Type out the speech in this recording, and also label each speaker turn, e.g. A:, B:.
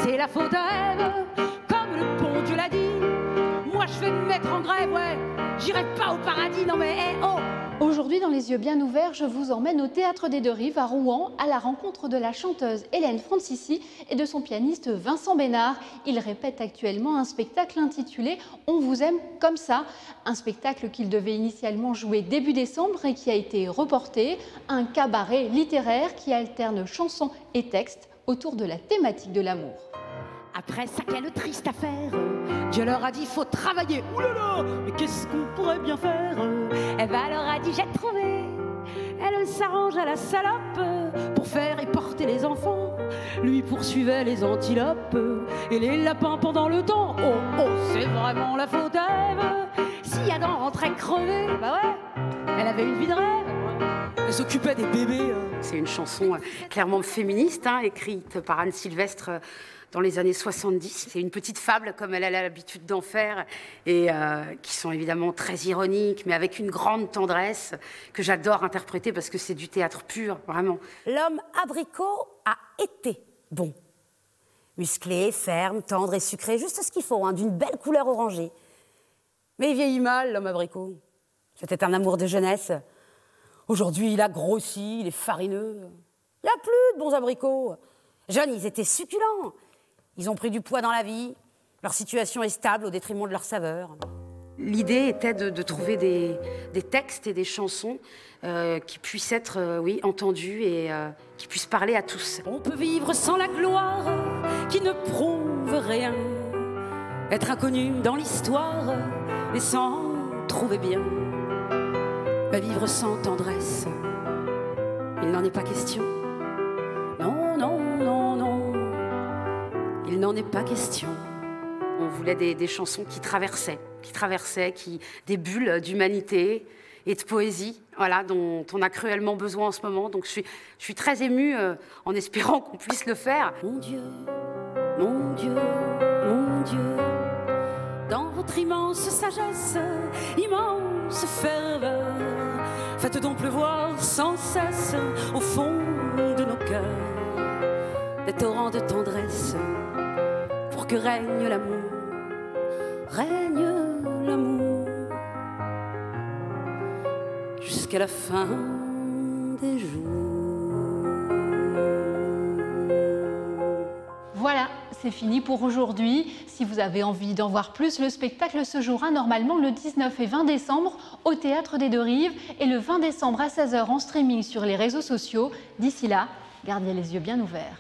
A: c'est la faute à Ève, comme le bon Dieu l'a dit. Moi je vais me mettre en grève, ouais, j'irai pas au paradis, non mais oh.
B: Aujourd'hui, dans Les Yeux bien ouverts, je vous emmène au Théâtre des Deux Rives à Rouen à la rencontre de la chanteuse Hélène Francisci et de son pianiste Vincent Bénard. Ils répètent actuellement un spectacle intitulé « On vous aime comme ça », un spectacle qu'ils devaient initialement jouer début décembre et qui a été reporté, un cabaret littéraire qui alterne chansons et textes autour de la thématique de l'amour.
A: Après ça, quelle triste affaire, Dieu leur a dit faut travailler. Ouh là là, mais qu'est-ce qu'on pourrait bien faire? Eva leur a dit j'ai trouvé. Elle s'arrange à la salope pour faire et porter les enfants. Lui poursuivait les antilopes et les lapins pendant le temps. Oh oh, c'est vraiment la faute à Ève. Si Adam rentrait crevé, bah ouais, elle avait une vie de rêve. Elle s'occupait des bébés.
C: C'est une chanson clairement féministe, écrite par Anne Sylvestre dans les années 70. C'est une petite fable, comme elle a l'habitude d'en faire, et qui sont évidemment très ironiques, mais avec une grande tendresse que j'adore interpréter parce que c'est du théâtre pur, vraiment.
D: L'homme abricot a été bon. Musclé, ferme, tendre et sucré, juste ce qu'il faut, d'une belle couleur orangée. Mais il vieillit mal, l'homme abricot. C'était un amour de jeunesse. Aujourd'hui, il a grossi, il est farineux. Il n'y a plus de bons abricots. Jeunes, ils étaient succulents. Ils ont pris du poids dans la vie. Leur situation est stable au détriment de leur saveur.
C: L'idée était de trouver des textes et des chansons qui puissent être, oui, entendus et qui puissent parler à tous.
A: On peut vivre sans la gloire qui ne prouve rien, être inconnu dans l'histoire et s'en trouver bien. Mais vivre sans tendresse, il n'en est pas question. Non, non, non, non, il n'en est pas question.
C: On voulait des chansons qui traversaient, des bulles d'humanité et de poésie, voilà, dont on a cruellement besoin en ce moment. Donc je suis très émue en espérant qu'on puisse le faire.
A: Mon Dieu, mon Dieu, mon Dieu, dans votre immense sagesse, immense ferveur, faites donc pleuvoir sans cesse au fond de nos cœurs des torrents de tendresse pour que règne l'amour, règne l'amour jusqu'à la fin des jours.
B: Voilà, c'est fini pour aujourd'hui. Si vous avez envie d'en voir plus, le spectacle se jouera normalement le 19 et 20 décembre au Théâtre des Deux Rives et le 20 décembre à 16 h en streaming sur les réseaux sociaux. D'ici là, gardez les yeux bien ouverts.